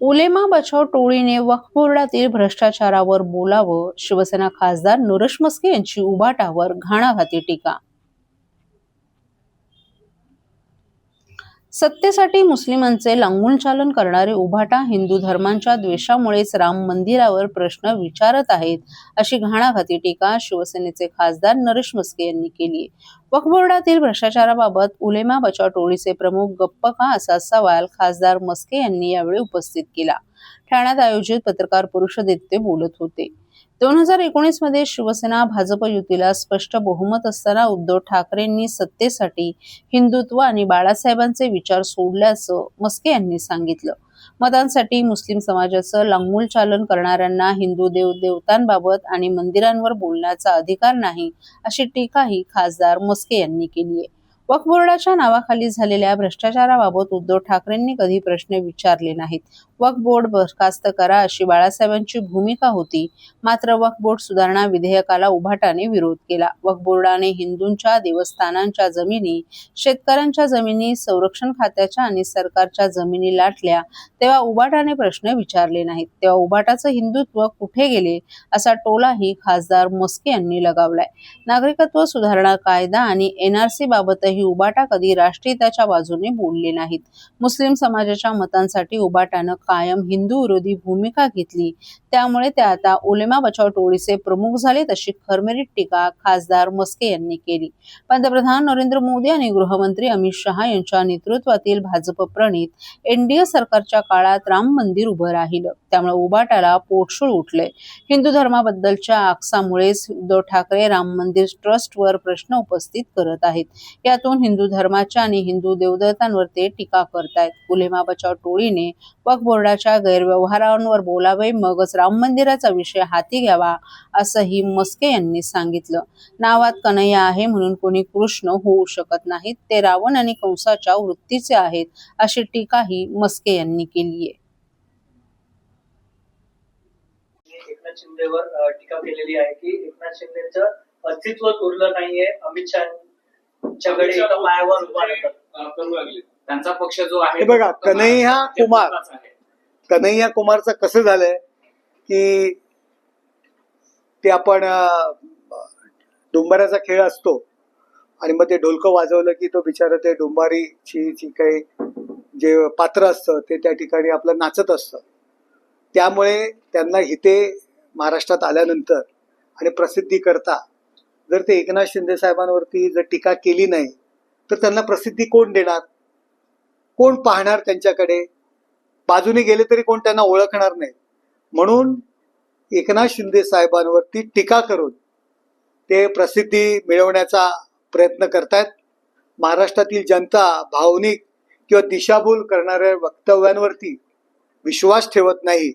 उलेमा बचाव टोळीने वक्फ बोर्डातील भ्रष्टाचारावर बोलावं, शिवसेना खासदार नरेश म्हस्के यांची उबाटावर घाणाघाती टीका. सत्तेसाठी मुस्लिमांचे लांगुलचालन करणारे उभाटा हिंदू धर्मांच्या द्वेषामुळेच राम मंदिरावर प्रश्न विचारत आहेत, अशी घाणाघाती टीका शिवसेनेचे खासदार नरेश म्हस्के यांनी केली. वक्फ बोर्डातील भ्रष्टाचाराबाबत उलेमा बचाव टोळीचे प्रमुख गप्प का, असा सवाल खासदार म्हस्के यांनी यावेळी उपस्थित केला. ठाण्यात आयोजित पत्रकार परिषदेत ते बोलत होते. 2019 मध्ये शिवसेना भाजप युतीला स्पष्ट बहुमत असताना उद्धव ठाकरेंनी सत्तेसाठी हिंदुत्व आणि बाळासाहेबांचे विचार सोडल्याचं म्हस्के यांनी सांगितलं. मतांसाठी मुस्लिम समाजाचं लांगुलचालन करणाऱ्यांना हिंदू देवदेवतांबाबत आणि मंदिरांवर बोलण्याचा अधिकार नाही, अशी टीकाही खासदार म्हस्के यांनी केली आहे. वक्फ बोर्डाच्या नावाखाली झालेल्या भ्रष्टाचाराबाबत उद्धव ठाकरेंनी कधी प्रश्न विचारले नाहीत. वक्फ बोर्ड बरखास्त करा, अशी बाळासाहेबांची भूमिका होती. मात्र वक्फ बोर्ड सुधारणा विधेयकाला उभाटाने विरोध केला. वक्फ बोर्डाने हिंदूंच्या देवस्थानांच्या जमिनी, शेतकऱ्यांच्या जमिनी, संरक्षण खात्याच्या आणि सरकारच्या जमिनी लाटल्या, तेव्हा उभाटाने प्रश्न विचारले नाहीत. तेव्हा उभाटाचं हिंदुत्व कुठे गेले, असा टोलाही खासदार म्हस्के यांनी लगावलाय. नागरिकत्व सुधारणा कायदा आणि NRC बाबतही उबाटा कधी राष्ट्रहिताच्या बाजूने बोलले नाहीत. मुस्लिम समाजाच्या मतांसाठी उबाटानं कायम हिंदू विरोधी भूमिका घेतली. त्यामुळे ते आता उलेमा बचाव टोळीचे प्रमुख झालेत, अशी खरमेरीत टीका खासदार म्हस्के यांनी केली. पंतप्रधान नरेंद्र मोदी आणि गृहमंत्री अमित शहा यांच्या नेतृत्वातील भाजप प्रणित NDA सरकारच्या काळात राम मंदिर उभं राहिलं. त्यामुळे उबाटाला पोटशूळ उठले. हिंदू धर्माबद्दलच्या आकसामुळेच उद्धव ठाकरे राम मंदिर ट्रस्टवर प्रश्न उपस्थित करत आहेत. यातून हिंदू धर्माच्या आणि हिंदू देवदेवतांवर ते टीका करतायत. उलेमा बचाव टोळीने वक्फ बोर्डाच्या गैरव्यवहारांवर बोलावे, मगच राम मंदिराचा विषय हाती घ्यावा, असंही म्हस्के यांनी सांगितलं. नावात कन्हैया आहे म्हणून कोणी कृष्ण होऊ शकत नाहीत. ते रावण आणि कंसाच्या वृत्तीचे आहेत, अशी टीकाही म्हस्के यांनी केली आहे. एकनाथ शिंदेवर टीका केलेली आहे की एकनाथ शिंदेचं अस्तित्व उरलं नाहीये, अमित शहाच्याकडे एका पायावर उभा करू लागले. त्यांचा पक्ष जो आहे, बघा, कन्हैया कुमारचं कसं झालंय की ते आपण डुंबाऱ्याचा खेळ असतो आणि मग ते ढोलकं वाजवलं की तो बिचारा ते डुंबारीची जी काही जे पात्र असतं ते त्या ठिकाणी आपलं नाचत असतं. त्यामुळे त्यांना इथे महाराष्ट्रात आल्यानंतर आणि प्रसिद्धी करता जर ते एकनाथ शिंदे साहेबांवरती जर टीका केली नाही तर त्यांना प्रसिद्धी कोण देणार, कोण पाहणार त्यांच्याकडे? बाजूने गेले तरी कोण त्यांना ओळखणार नाही. म्हणून एकनाथ शिंदे साहेबांवरती टीका करून ते प्रसिद्धी मिळवण्याचा प्रयत्न करतायत. महाराष्ट्रातील जनता भावनिक किंवा दिशाभूल करणाऱ्या वक्तव्यांवरती विश्वास ठेवत नाही,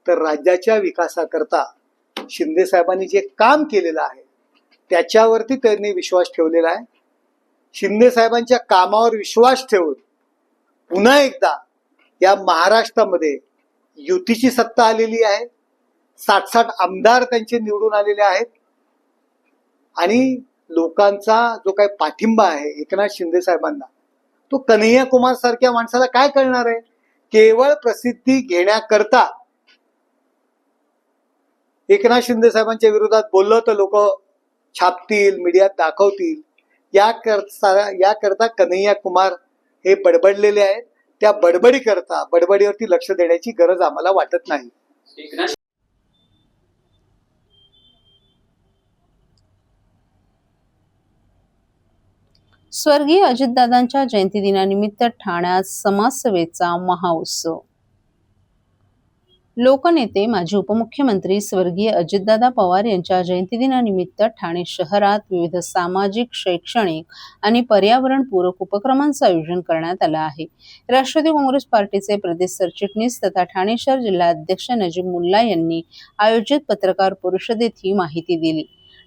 तर राज्याच्या विकासाकरता शिंदे साहेबांनी जे काम केलेलं आहे त्याच्यावरती त्यांनी विश्वास ठेवलेला आहे. शिंदे साहेबांच्या कामावर विश्वास ठेवून पुन्हा एकदा या महाराष्ट्रामध्ये युतीची सत्ता आलेली आहे. 60 आमदार त्यांचे निवडून आलेले आहेत आणि लोकांचा जो काही पाठिंबा आहे एकनाथ शिंदे साहेबांना, तो कन्हैया कुमार सारख्या माणसाला काय कळणार आहे? केवळ प्रसिद्धी घेण्याकरता एकनाथ शिंदे साहेबांच्या विरोधात बोललं तर लोक छापतील, मीडियात दाखवतील, याकरता कन्हैया कुमार हे बडबडलेले आहेत. त्या बडबडीवरती लक्ष देण्याची गरज आम्हाला वाटत नाही. स्वर्गीय अजितदादांच्या जयंतीदिनानिमित्त ठाण्यात समाजसेवेचा महाउत्सव. लोकनेते माजी उपमुख्यमंत्री स्वर्गीय अजितदादा पवार यांच्या जयंतीदिनानिमित्त ठाणे शहरात विविध सामाजिक, शैक्षणिक आणि पर्यावरणपूरक उपक्रमांचं आयोजन करण्यात आलं आहे. राष्ट्रवादी काँग्रेस पार्टीचे प्रदेश सरचिटणीस तथा ठाणे शहर जिल्हाध्यक्ष नजीब मुल्ला यांनी आयोजित पत्रकार परिषदेत ही माहिती दिली.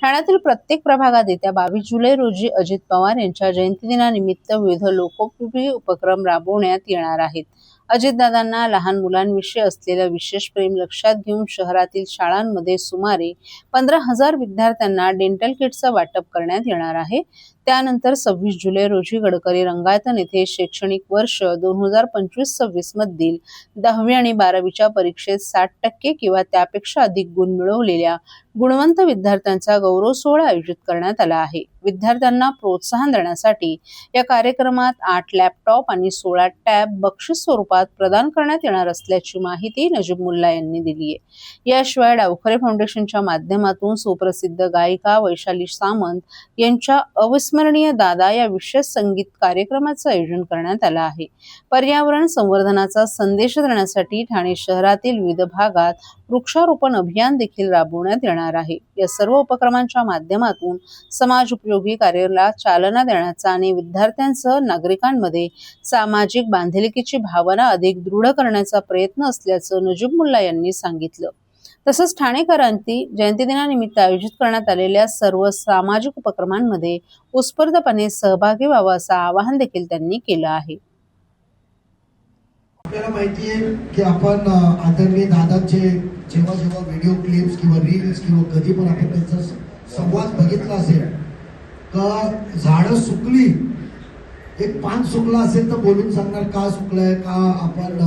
ठाण्यातील प्रत्येक प्रभागात येत्या 22 जुलै रोजी अजित पवार यांच्या जयंतीदिनानिमित्त विविध लोकोपयोगी उपक्रम राबवण्यात येणार आहेत. अजितदादांना लहान मुलांविषयी असलेलं विशेष प्रेम लक्षात घेऊन शहरातील शाळांमध्ये सुमारे 15,000 विद्यार्थ्यांना डेंटल किटचं वाटप करण्यात येणार आहे. त्यानंतर 26 जुलै रोजी गडकरी रंगायतन येथे शैक्षणिक वर्ष 2025-26 मधील 10वी आणि 12वीच्या परीक्षेत 60% किंवा त्यापेक्षा अधिक गुण मिळवलेल्या गुणवंत विद्यार्थ्यांचा गौरव सोहळा आयोजित करण्यात आला आहे. विद्यार्थ्यांना प्रोत्साहन देण्यासाठी या कार्यक्रमात 8 लॅपटॉप आणि 16 टॅब बक्षीस स्वरूपात प्रदान करण्यात येणार असल्याची माहिती नजीबुल्ला यांनी दिली आहे. याशिवाय डावखरे फाउंडेशनच्या माध्यमातून सुप्रसिद्ध गायिका वैशाली सामंत यांच्या अविस्मरणीय दादा या विशेष संगीत कार्यक्रमाचं आयोजन करण्यात आलं आहे. पर्यावरण संवर्धनाचा संदेश देण्यासाठी ठाणे शहरातील विविध भागात वृक्षारोपण अभियान देखील राबवण्यात येणार आहे. या सर्व उपक्रमांच्या माध्यमातून समाज उपयोगी कार्याला चालना देण्याचा आणि विद्यार्थ्यांसह नागरिकांमध्ये सामाजिक बांधिलकीची भावना अधिक दृढ करण्याचा प्रयत्न असल्याचं नजीबुल्ला यांनी सांगितलं. तसंच ठाणे क्रांती जयंती दिनानिमित्त आयोजित करण्यात आलेल्या सर्व सामाजिक उपक्रमांमध्ये उत्स्फूर्तपणे सहभागी व्हावं असं आवाहन देखील त्यांनी केलं आहे. आपल्याला माहिती आहे की आपण आदरणीय दादांचे जेव्हा जेव्हा व्हिडिओ क्लिप्स किंवा रील्स किंवा कधी पण आपण त्यांचा संवाद बघितला असेल का झाडं सुकली, एक पान सुकला असेल तर बोलून सांगणार का सुकलंय, का आपण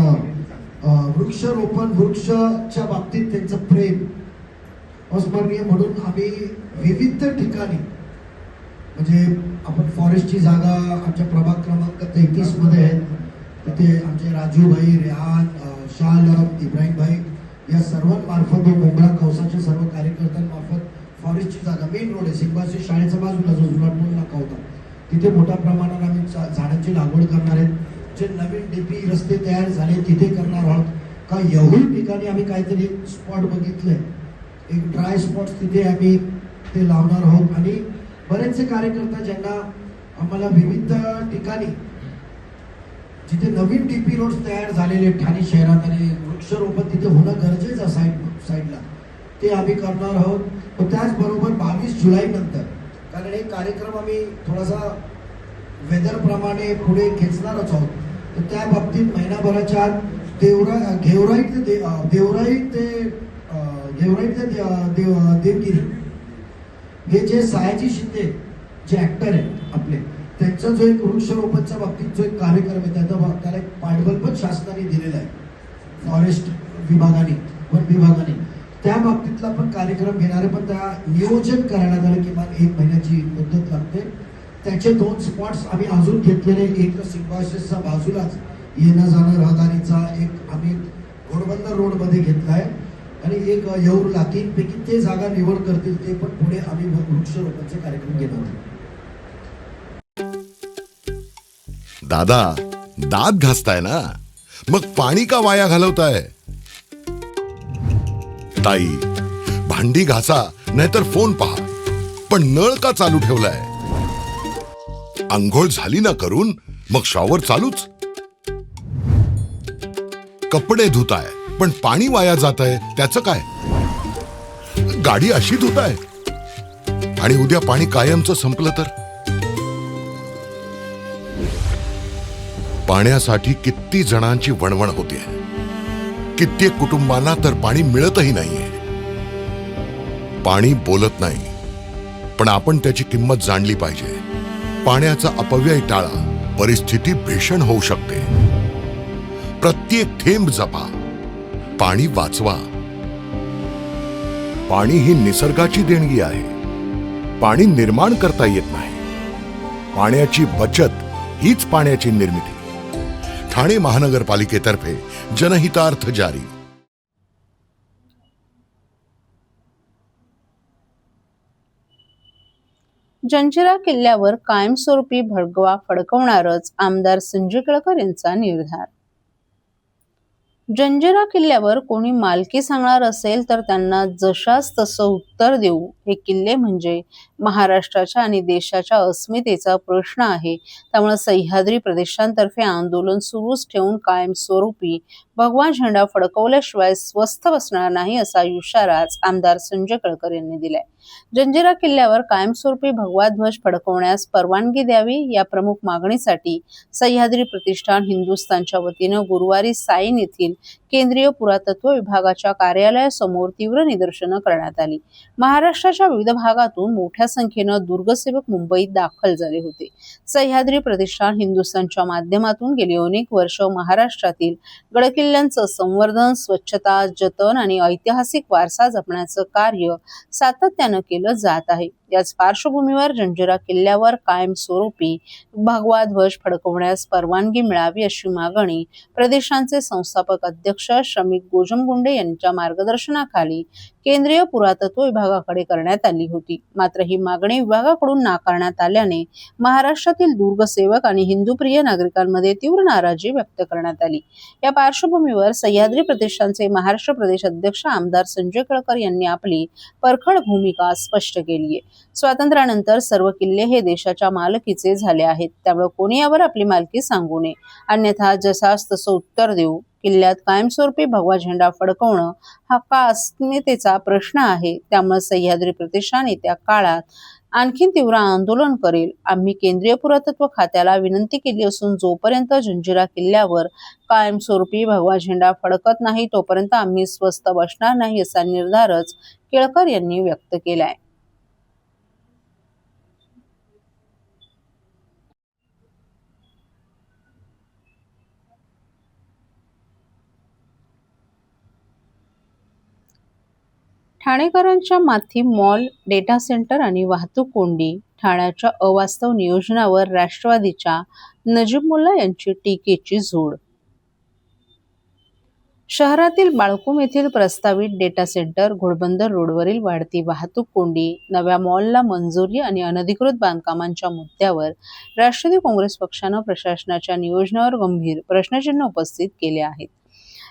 वृक्षारोपण वृक्षाच्या बाबतीत त्यांचं प्रेम अस्मरणीय म्हणून आम्ही विविध ठिकाणी म्हणजे आपण फॉरेस्टची जागा आमच्या प्रभाग क्रमांक 33 मध्ये आहेत. तिथे आमचे राजूभाई, रेहान, शाह, इब्राहिम भाई या सर्वांमार्फत मुंबरा कौसाच्या सर्व कार्यकर्त्यांमार्फत फॉरेस्टची जागा मेन रोड आहे सिंबाशी शाळेच्या बाजूला जो जुनाट पूल नाका होता तिथे मोठ्या प्रमाणात आम्ही झाडांची लागवड करणार आहेत. जे नवीन डीपी रस्ते तयार झाले तिथे करणार आहोत. का एवढी ठिकाणी आम्ही काहीतरी स्पॉट बघितलंय, एक ड्राय स्पॉट तिथे आम्ही ते लावणार आहोत. आणि बरेचसे कार्यकर्ते ज्यांना आम्हाला विविध ठिकाणी जिथे नवीन डीपी रोड तयार झालेले ठाणे शहरात आणि वृक्षारोपण तिथे होणं गरजेचं साईडला ते आम्ही करणार आहोत. व त्याचबरोबर 22 जुलै नंतर कारण हे कार्यक्रम आम्ही थोडासा वेदर प्रमाणे पुढे खेचणारच आहोत. तर त्या बाबतीत महिनाभराच्या आत घेवराईट ते देवगिरी हे जे सयाजी शिंदे जे ऍक्टर आहेत आपले त्यांचा जो एक वृक्षारोपणच्या बाबतीत जो एक कार्यक्रम आहे त्याला एक पाठबळ पण शासनाने दिलेला आहे फॉरेस्ट विभागाने, वन विभागाने. त्या बाबतीतला पण कार्यक्रम घेणारे पण त्या नियोजन करायला त्याला किमान 1 महिन्याची मुदत लागते. त्याचे 2 स्पॉट्स आम्ही अजून घेतलेले, एक सिंबाशिसच्या बाजूलाच येणं जाणं रहदारीचा एक आम्ही घोडबंदर रोड मध्ये घेतलाय आणि एक येऊरला. 3 पैकी ते जागा निवड करतील ते पण पुढे आम्ही वृक्षारोपणचे कार्यक्रम घेणार आहोत. दादा दात घासताय ना, मग पाणी का वाया घालवताय? ताई भांडी घासा नाहीतर फोन पहा, पण नळ का चालू ठेवलाय? अंघोळ झाली ना करून मग शॉवर चालूच. कपडे धुताय पण पाणी वाया जात आहे, त्याचं काय? गाडी अशी धुताय आणि उद्या पाणी कायमचं संपलं तर? पाण्यासाठी किती जणांची वणवण होते, कित्येक कुटुंबांना तर पाणी मिळतही नाहीये. पाणी बोलत नाही, पण आपण त्याची किंमत जाणली पाहिजे. पाण्याचा अपव्यय टाळा, परिस्थिती भीषण होऊ शकते. प्रत्येक थेंब जपा, पाणी वाचवा. पाणी ही निसर्गाची देणगी आहे. पाणी निर्माण करता येत नाही. पाण्याची बचत हीच पाण्याची निर्मिती. ठाणे महानगरपालिकेतर्फे जनहितार्थ जारी. जंजिरा किल्ल्यावर कायमस्वरूपी भगवा फडकवणारच, आमदार संजय केळकर यांचा निर्धार. जंजिरा किल्ल्यावर कोणी मालकी सांगणार असेल तर त्यांना जशास तसं उत्तर देऊ. हे किल्ले म्हणजे महाराष्ट्राच्या आणि देशाच्या अस्मितेचा प्रश्न आहे. त्यामुळे सह्याद्री प्रदेशांतर्फे आंदोलन सुरूच ठेवून कायमस्वरूपी भगवा झेंडा फडकवल्याशिवाय स्वस्थ बसणार नाही असा इशाराच आमदार संजय केळकर यांनी दिलाय. जंजिरा किल्ल्यावर कायमस्वरूपी भगवा ध्वज फडकवण्यास परवानगी द्यावी या प्रमुख मागणीसाठी सह्याद्री प्रतिष्ठान हिंदुस्थानच्या वतीनं गुरुवारी साईन येथील केंद्रीय पुरातत्व विभागाच्या कार्यालयासमोर तीव्र निदर्शनं करण्यात आली. महाराष्ट्राच्या विविध भागातून मोठ्या संख्येनं दुर्गसेवक मुंबईत दाखल झाले होते. सह्याद्री प्रतिष्ठान हिंदुस्थानच्या माध्यमातून गेली अनेक वर्ष महाराष्ट्रातील गडकिल्ल्यांचं संवर्धन, स्वच्छता, जतन आणि ऐतिहासिक वारसा जपण्याचं कार्य सातत्यानं केलं जात आहे. याच पार्श्वभूमीवर जंजिरा किल्ल्यावर कायमस्वरूपी भगवा ध्वज फडकवण्यास परवानगी मिळावी अशी मागणी प्रदेशांचे संस्थापक अध्यक्ष श्रमिक गोजमगुंडे यांच्या मार्गदर्शनाखाली केंद्रीय पुरातत्व विभागाकडे करण्यात आली होती. मात्र ही मागणी विभागाकडून नाकारण्यात आल्याने महाराष्ट्रातील दुर्गसेवक आणि हिंदूप्रिय नागरिकांमध्ये तीव्र नाराजी व्यक्त करण्यात आली. या पार्श्वभूमीवर सह्याद्री प्रतिष्ठानचे महाराष्ट्र प्रदेश अध्यक्ष आमदार संजय केळकर यांनी आपली परखड भूमिका स्पष्ट केली आहे. स्वातंत्र्यानंतर सर्व किल्ले हे देशाच्या मालकीचे झाले आहेत, त्यामुळे कोणी यावर आपली मालकी सांगू नये, अन्यथा जसास तसं उत्तर देऊ. किल्ल्यात कायमस्वरूपी भगवा झेंडा फडकवणं हा का अस्मितेचा प्रश्न आहे, त्यामुळे सह्याद्री प्रतिष्ठान येत्या काळात आणखी तीव्र आंदोलन करेल. आम्ही केंद्रीय पुरातत्व खात्याला विनंती केली असून जोपर्यंत जंजिरा किल्ल्यावर कायमस्वरूपी भगवा झेंडा फडकत नाही तोपर्यंत आम्ही स्वस्थ बसणार नाही असा निर्धारच केळकर यांनी व्यक्त केलाय. ठाणेकरांच्या माथी मॉल, डेटा सेंटर आणि वाहतूक कोंडी, ठाण्याच्या अवास्तव नियोजनावर राष्ट्रवादीच्या नजीमुल्ला यांची टीकेची झोड. शहरातील बाळकुम येथील प्रस्तावित डेटा सेंटर, घोडबंदर रोडवरील वाढती वाहतूक कोंडी, नव्या मॉलला मंजुरी आणि अनधिकृत बांधकामांच्या मुद्द्यावर राष्ट्रवादी काँग्रेस पक्षानं प्रशासनाच्या नियोजनावर गंभीर प्रश्नचिन्ह उपस्थित केले आहेत.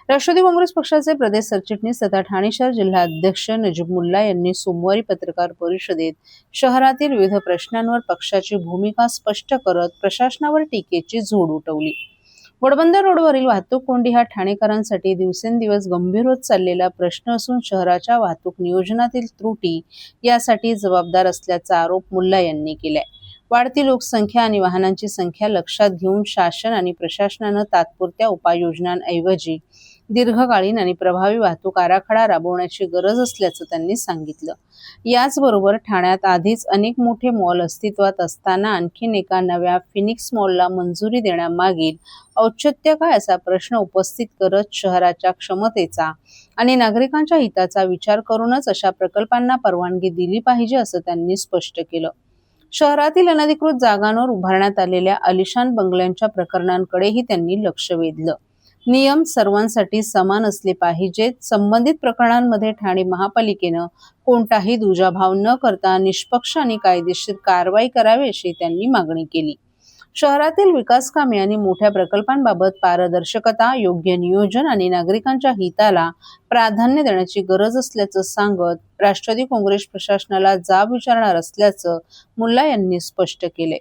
राष्ट्रवादी काँग्रेस पक्षाचे प्रदेश सरचिटणीस तथा ठाणे शहर जिल्हा अध्यक्ष नजीमुल्ला यांनी सोमवारी पत्रकार परिषदेत शहरातील विविध प्रश्नांवर पक्षाची भूमिका स्पष्ट करत प्रशासनावर टीकेची झोड उठवली. घोडबंदर रोडवरील वाहतूक कोंडी हा ठाणेकरांसाठी दिवसेंदिवस गंभीर होत चाललेला प्रश्न असून शहराच्या वाहतूक नियोजनातील त्रुटी यासाठी जबाबदार असल्याचा आरोप मुल्ला यांनी केलाय. वाढती लोकसंख्या आणि वाहनांची संख्या लक्षात घेऊन शासन आणि प्रशासनानं तात्पुरत्या उपाययोजनांऐवजी दीर्घकालीन आणि प्रभावी वाहतूक आराखडा राबवण्याची गरज असल्याचं त्यांनी सांगितलं. याचबरोबर ठाण्यात आधीच अनेक मोठे मॉल अस्तित्वात असताना आणखीन एका नव्या फिनिक्स मॉलला मंजुरी देण्यामागील औचित्य काय असा प्रश्न उपस्थित करत शहराच्या क्षमतेचा आणि नागरिकांच्या हिताचा विचार करूनच अशा प्रकल्पांना परवानगी दिली पाहिजे असं त्यांनी स्पष्ट केलं. शहरातील अनधिकृत जागांवर उभारण्यात आलेल्या आलिशान बंगल्यांच्या प्रकरणांकडेही त्यांनी लक्ष वेधलं. नियम सर्वांसाठी समान असले पाहिजेत. संबंधित प्रकरणांमध्ये ठाणे महापालिकेनं कोणताही दुजाभाव न करता निष्पक्ष आणि कायदेशीर कारवाई करावी अशी त्यांनी मागणी केली. शहरातील विकास कामे आणि मोठ्या प्रकल्पांबाबत पारदर्शकता, योग्य नियोजन आणि नागरिकांच्या हिताला प्राधान्य देण्याची गरज असल्याचं सांगत राष्ट्रवादी काँग्रेस प्रशासनाला जाब विचारणार असल्याचं मुल्ला यांनी स्पष्ट केले.